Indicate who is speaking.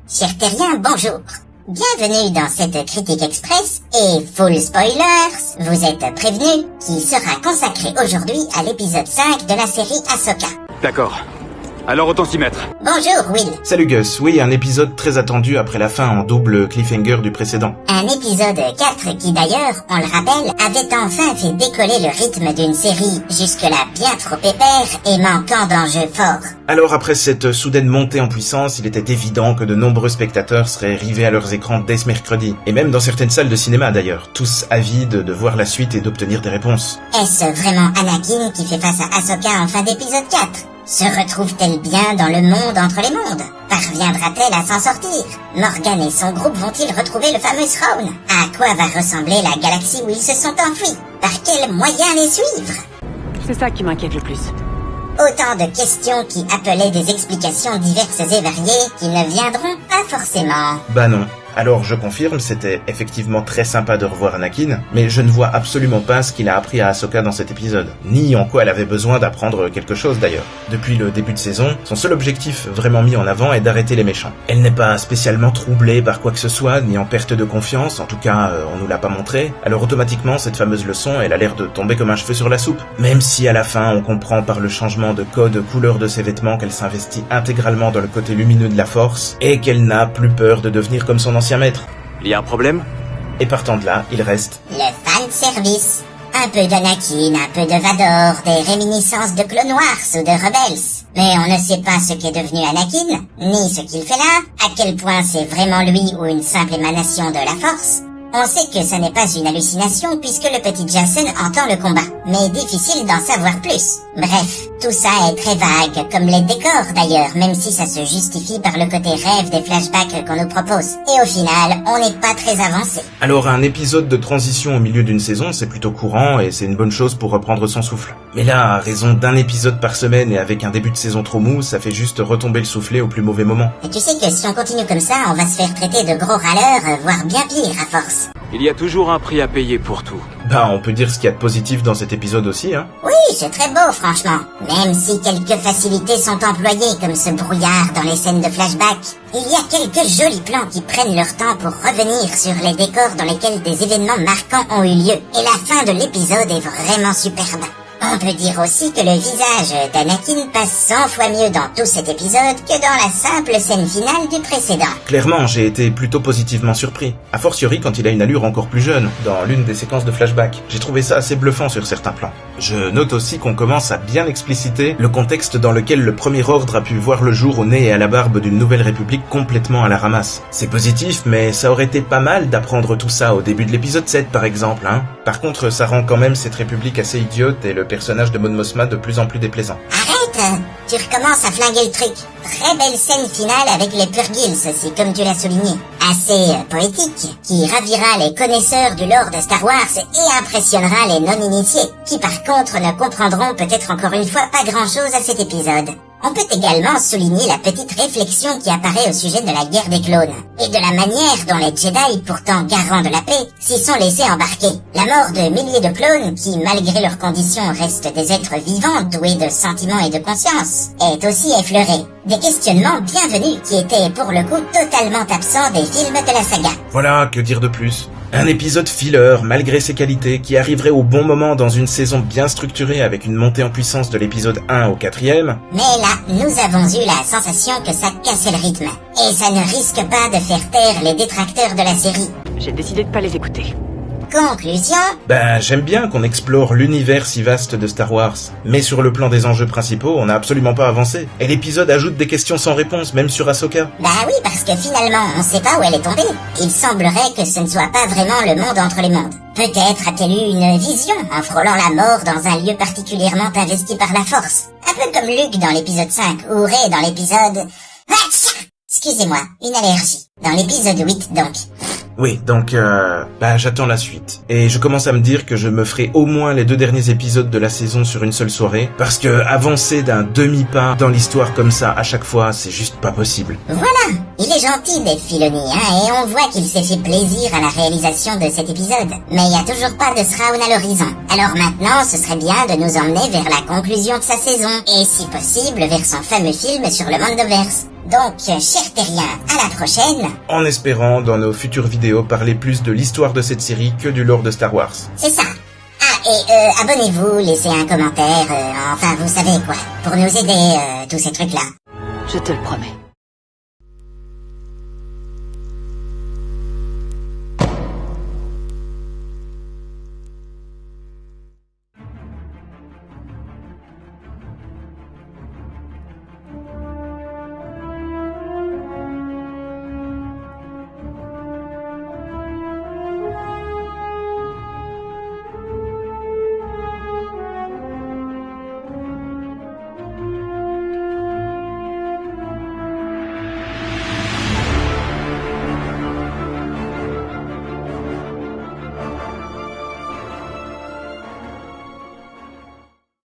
Speaker 1: Chers terriens, bonjour. Bienvenue dans cette critique express et full spoilers, vous êtes prévenus, qui sera consacré aujourd'hui à l'épisode 5 de la série Ahsoka.
Speaker 2: D'accord. Alors autant s'y mettre.
Speaker 1: Bonjour Will.
Speaker 3: Salut Gus, oui, un épisode très attendu après la fin en double cliffhanger du précédent.
Speaker 1: Un épisode 4 qui d'ailleurs, on le rappelle, avait enfin fait décoller le rythme d'une série jusque-là bien trop épère et manquant d'enjeux forts.
Speaker 3: Alors après cette soudaine montée en puissance, il était évident que de nombreux spectateurs seraient rivés à leurs écrans dès ce mercredi. Et même dans certaines salles de cinéma d'ailleurs, tous avides de voir la suite et d'obtenir des réponses.
Speaker 1: Est-ce vraiment Anakin qui fait face à Ahsoka en fin d'épisode 4 ? Se retrouve-t-elle bien dans le monde entre les mondes ? Parviendra-t-elle à s'en sortir ? Morgan et son groupe vont-ils retrouver le fameux throne ? À quoi va ressembler la galaxie où ils se sont enfuis ? Par quels moyens les suivre ?
Speaker 4: C'est ça qui m'inquiète le plus.
Speaker 1: Autant de questions qui appelaient des explications diverses et variées qui ne viendront pas forcément.
Speaker 3: Bah non. Alors je confirme, c'était effectivement très sympa de revoir Anakin, mais je ne vois absolument pas ce qu'il a appris à Ahsoka dans cet épisode, ni en quoi elle avait besoin d'apprendre quelque chose d'ailleurs. Depuis le début de saison, son seul objectif vraiment mis en avant est d'arrêter les méchants. Elle n'est pas spécialement troublée par quoi que ce soit, ni en perte de confiance, en tout cas on nous l'a pas montré, alors automatiquement cette fameuse leçon elle a l'air de tomber comme un cheveu sur la soupe. Même si à la fin on comprend par le changement de code couleur de ses vêtements qu'elle s'investit intégralement dans le côté lumineux de la Force, et qu'elle n'a plus peur de devenir comme son ancien maître.
Speaker 2: Il y a un problème ?
Speaker 3: Et partant de là, il reste
Speaker 1: Le fanservice. Un peu d'Anakin, un peu de Vador, des réminiscences de Clone Wars ou de Rebels. Mais on ne sait pas ce qu'est devenu Anakin, ni ce qu'il fait là, à quel point c'est vraiment lui ou une simple émanation de la Force. On sait que ce n'est pas une hallucination puisque le petit Jason entend le combat, mais difficile d'en savoir plus. Bref, tout ça est très vague, comme les décors d'ailleurs, même si ça se justifie par le côté rêve des flashbacks qu'on nous propose. Et au final, on n'est pas très avancé.
Speaker 3: Alors un épisode de transition au milieu d'une saison, c'est plutôt courant et c'est une bonne chose pour reprendre son souffle. Mais là, à raison d'un épisode par semaine et avec un début de saison trop mou, ça fait juste retomber le soufflet au plus mauvais moment.
Speaker 1: Et tu sais que si on continue comme ça, on va se faire traiter de gros râleurs, voire bien pire à force.
Speaker 2: Il y a toujours un prix à payer pour tout.
Speaker 3: Bah on peut dire ce qu'il y a de positif dans cet épisode aussi, hein.
Speaker 1: Oui, c'est très beau franchement. Même si quelques facilités sont employées comme ce brouillard dans les scènes de flashback, il y a quelques jolis plans qui prennent leur temps pour revenir sur les décors dans lesquels des événements marquants ont eu lieu. Et la fin de l'épisode est vraiment superbe. On peut dire aussi que le visage d'Anakin passe 100 fois mieux dans tout cet épisode que dans la simple scène finale du précédent.
Speaker 3: Clairement, j'ai été plutôt positivement surpris. A fortiori quand il a une allure encore plus jeune, dans l'une des séquences de flashback. J'ai trouvé ça assez bluffant sur certains plans. Je note aussi qu'on commence à bien expliciter le contexte dans lequel le Premier Ordre a pu voir le jour au nez et à la barbe d'une nouvelle république complètement à la ramasse. C'est positif, mais ça aurait été pas mal d'apprendre tout ça au début de l'épisode 7 par exemple, hein. Par contre, ça rend quand même cette république assez idiote et le personnage de Mon Mothma de plus en plus déplaisant.
Speaker 1: Arrête, tu recommences à flinguer le truc. Très belle scène finale avec les Purgils aussi, comme tu l'as souligné. Assez poétique, qui ravira les connaisseurs du lore de Star Wars et impressionnera les non-initiés, qui par contre ne comprendront peut-être encore une fois pas grand-chose à cet épisode. On peut également souligner la petite réflexion qui apparaît au sujet de la guerre des clones, et de la manière dont les Jedi, pourtant garants de la paix, s'y sont laissés embarquer. La mort de milliers de clones, qui malgré leurs conditions restent des êtres vivants doués de sentiments et de conscience, est aussi effleurée. Des questionnements bienvenus qui étaient pour le coup totalement absents des films de la saga.
Speaker 3: Voilà, que dire de plus ? Un épisode filler, malgré ses qualités, qui arriverait au bon moment dans une saison bien structurée avec une montée en puissance de l'épisode 1 au 4e.
Speaker 1: Mais là, nous avons eu la sensation que ça cassait le rythme. Et ça ne risque pas de faire taire les détracteurs de la série.
Speaker 4: J'ai décidé de pas les écouter.
Speaker 1: Conclusion ?
Speaker 3: Ben, j'aime bien qu'on explore l'univers si vaste de Star Wars. Mais sur le plan des enjeux principaux, on n'a absolument pas avancé. Et l'épisode ajoute des questions sans réponse, même sur Ahsoka.
Speaker 1: Bah oui, parce que finalement, on sait pas où elle est tombée. Il semblerait que ce ne soit pas vraiment le monde entre les mondes. Peut-être a-t-elle eu une vision en frôlant la mort dans un lieu particulièrement investi par la Force. Un peu comme Luke dans l'épisode 5, ou Rey dans l'épisode... Excusez-moi, une allergie. Dans l'épisode 8 donc.
Speaker 3: Oui, donc j'attends la suite. Et je commence à me dire que je me ferai au moins les 2 derniers épisodes de la saison sur une seule soirée, parce que avancer d'un demi-pas dans l'histoire comme ça à chaque fois, c'est juste pas possible.
Speaker 1: Voilà, il est gentil Dave Filoni, et on voit qu'il s'est fait plaisir à la réalisation de cet épisode. Mais il n'y a toujours pas de Thrawn à l'horizon. Alors maintenant, ce serait bien de nous emmener vers la conclusion de sa saison, et si possible vers son fameux film sur le Mandoverse. Donc, chers terriens, à la prochaine.
Speaker 3: En espérant, dans nos futures vidéos, parler plus de l'histoire de cette série que du lore de Star Wars.
Speaker 1: C'est ça. Ah, et abonnez-vous, laissez un commentaire, enfin, vous savez quoi, pour nous aider, tous ces trucs-là.
Speaker 4: Je te le promets.